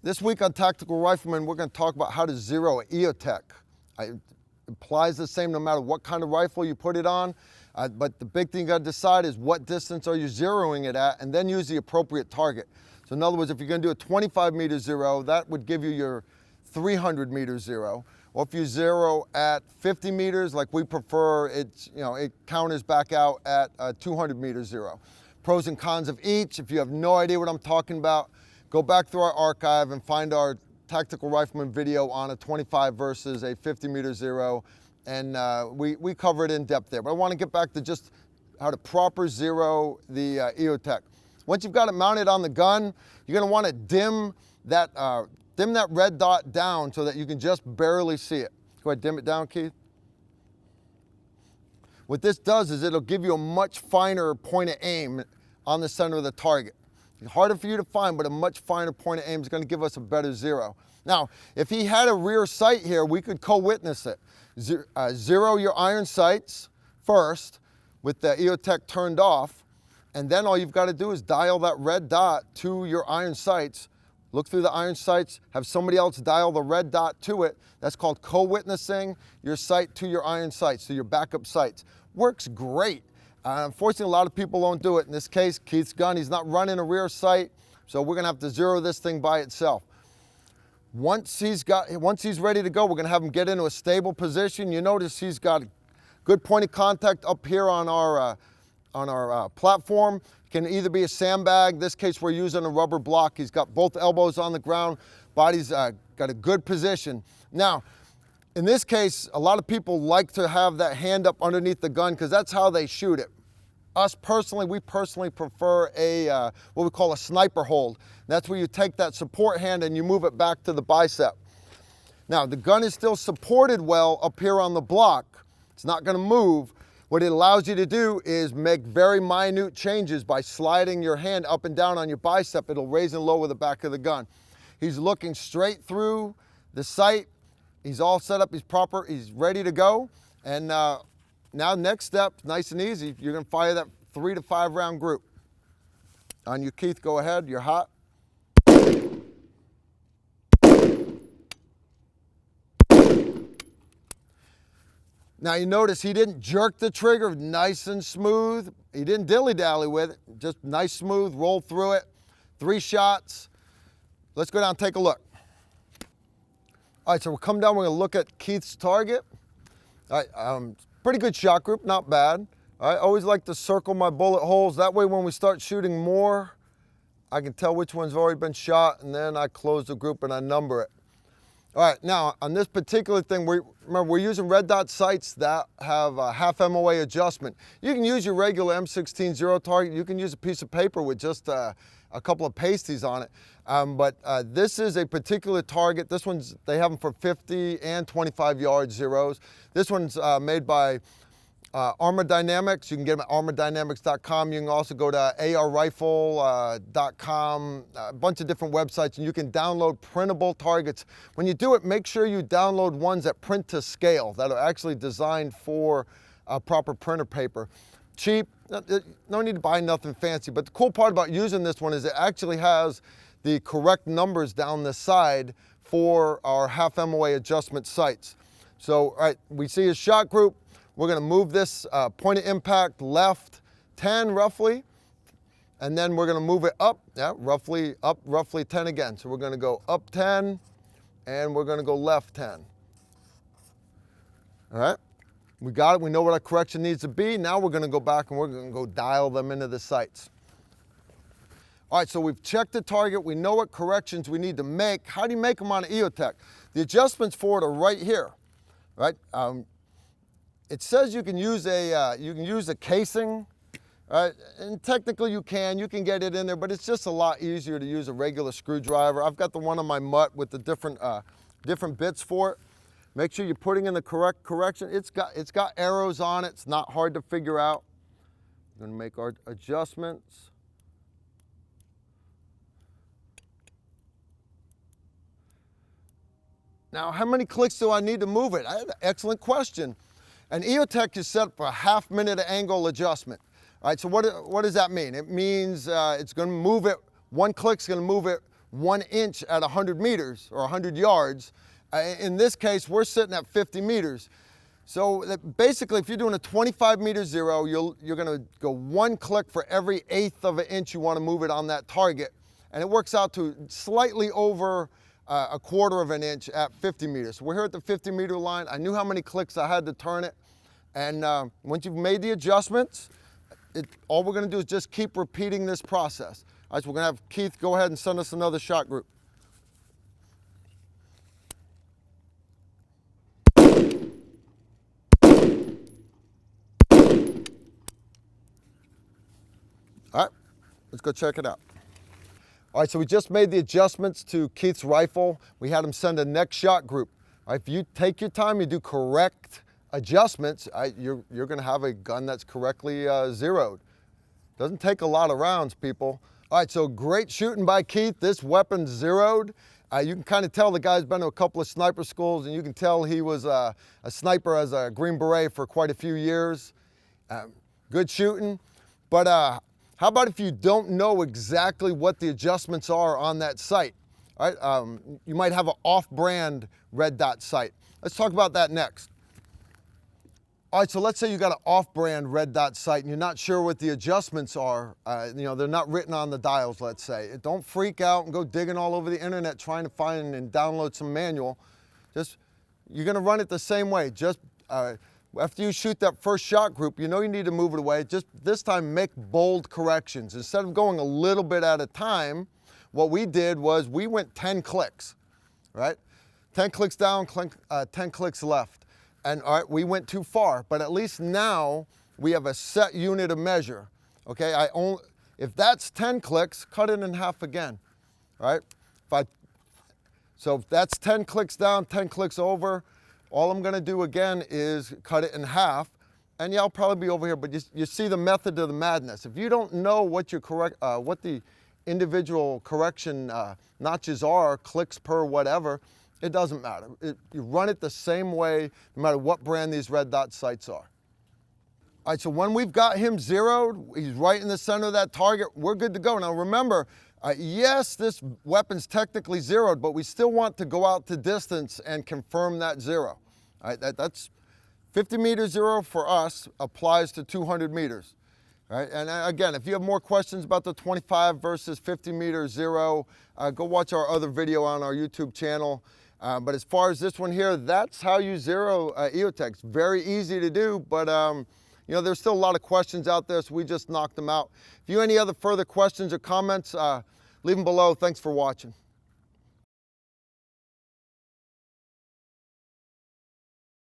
This week on Tactical Rifleman, we're going to talk about how to zero an EOTech. It applies the same no matter what kind of rifle you put it on, but the big thing you got to decide is what distance are you zeroing it at, and then use the appropriate target. So in other words, if you're going to do a 25-meter zero, that would give you your 300-meter zero. Or if you zero at 50 meters, like we prefer, it counters back out at a 200-meter zero. Pros and cons of each. If you have no idea what I'm talking about, go back through our archive and find our Tactical Rifleman video on a 25 versus a 50-meter zero, and we cover it in depth there. But I want to get back to just how to proper zero the EOTech. Once you've got it mounted on the gun, you're going to want to dim that red dot down so that you can just barely see it. Go ahead, dim it down, Keith. What this does is it'll give you a much finer point of aim on the center of the target. Harder for you to find, but a much finer point of aim is going to give us a better zero. Now, if he had a rear sight here, we could co-witness it. Zero your iron sights first with the EOTech turned off, and then all you've got to do is dial that red dot to your iron sights. Look through the iron sights, have somebody else dial the red dot to it. That's called co-witnessing your sight to your iron sights, to your backup sights. Works great. Unfortunately, a lot of people don't do it. In this case, Keith's gun, he's not running a rear sight, so we're gonna have to zero this thing by itself. Once he's ready to go, we're gonna have him get into a stable position. You notice he's got good point of contact up here on our platform. It can either be a sandbag. In this case, we're using a rubber block. He's got both elbows on the ground. Body's got a good position. Now, in this case, a lot of people like to have that hand up underneath the gun because that's how they shoot it. We personally prefer a what we call a sniper hold. That's where you take that support hand and you move it back to the bicep. Now, the gun is still supported well up here on the block. It's not going to move. What it allows you to do is make very minute changes by sliding your hand up and down on your bicep. It'll raise and lower the back of the gun. He's looking straight through the sight. He's all set up, he's ready to go. And now next step, nice and easy, you're gonna fire that 3 to 5 round group. On you, Keith, go ahead, you're hot. Now you notice he didn't jerk the trigger, nice and smooth. He didn't dilly-dally with it, just nice, smooth, roll through it. 3 shots. Let's go down and take a look. All right, so we'll come down, we're gonna look at Keith's target. All right, pretty good shot group, not bad. I always like to circle my bullet holes. That way when we start shooting more, I can tell which one's already been shot, and then I close the group and I number it. All right, now on this particular thing, remember we're using red dot sights that have a half MOA adjustment. You can use your regular M16 zero target. You can use a piece of paper with just a couple of pasties on it. But this is a particular target. This one's, they have them for 50 and 25 yard zeros. This one's made by Armor Dynamics. You can get them at armordynamics.com. You can also go to arrifle.com, a bunch of different websites, and you can download printable targets. When you do it, make sure you download ones that print to scale, that are actually designed for proper printer paper. Cheap, no need to buy nothing fancy, but the cool part about using this one is it actually has the correct numbers down the side for our half MOA adjustment sights. So, all right, we see a shot group. We're gonna move this point of impact left 10 roughly, and then we're gonna move it up, roughly 10 again. So we're gonna go up 10, and we're gonna go left 10. All right, we got it, we know what our correction needs to be. Now we're gonna go back and we're gonna go dial them into the sights. All right, so we've checked the target, we know what corrections we need to make. How do you make them on an EOTech? The adjustments for it are right here, right? It says you can use a casing, right? And technically you can get it in there, but it's just a lot easier to use a regular screwdriver. I've got the one on my mutt with the different bits for it. Make sure you're putting in the correct correction. It's got arrows on it. It's not hard to figure out. We're gonna make our adjustments. Now, how many clicks do I need to move it? Excellent question. And EOTech is set for a half-minute angle adjustment. All right, so what does that mean? It means it's going to move it, one click's going to move it 1 inch at 100 meters or 100 yards. In this case, we're sitting at 50 meters. So basically, if you're doing a 25-meter zero, you're going to go 1 click for every 1/8 of an inch you want to move it on that target. And it works out to slightly over a 1/4 of an inch at 50 meters. So we're here at the 50-meter line. I knew how many clicks I had to turn it. And once you've made the adjustments, all we're going to do is just keep repeating this process. All right, so we're going to have Keith go ahead and send us another shot group. All right, let's go check it out. All right, so we just made the adjustments to Keith's rifle. We had him send a next shot group. All right, if you take your time, you do correct adjustments, you're going to have a gun that's correctly zeroed. Doesn't take a lot of rounds, people. All right, so great shooting by Keith. This weapon's zeroed. You can kind of tell the guy's been to a couple of sniper schools, and you can tell he was a sniper as a Green Beret for quite a few years. Good shooting. But how about if you don't know exactly what the adjustments are on that sight? All right, you might have an off-brand red dot sight. Let's talk about that next. All right, so let's say you got an off-brand red dot sight and you're not sure what the adjustments are. They're not written on the dials, let's say. Don't freak out and go digging all over the internet trying to find and download some manual. You're gonna run it the same way. Just after you shoot that first shot group, you know you need to move it away. Just this time, make bold corrections. Instead of going a little bit at a time, what we did was we went 10 clicks, right? 10 clicks down, 10 clicks left. And all right, we went too far, but at least now we have a set unit of measure. Okay, if that's 10 clicks, cut it in half again, right? So if that's 10 clicks down, 10 clicks over, all I'm gonna do again is cut it in half, and yeah, I'll probably be over here, but you see the method of the madness. If you don't know what what the individual correction notches are, clicks per whatever, it doesn't matter. You run it the same way, no matter what brand these red dot sights are. All right, so when we've got him zeroed, he's right in the center of that target, we're good to go. Now remember, yes, this weapon's technically zeroed, but we still want to go out to distance and confirm that zero. All right, that's 50-meter zero for us applies to 200 meters. All right, and again, if you have more questions about the 25 versus 50-meter zero, go watch our other video on our YouTube channel. But as far as this one here, that's how you zero EOTechs. Very easy to do, but there's still a lot of questions out there, so we just knocked them out. If you have any other further questions or comments, leave them below. Thanks for watching.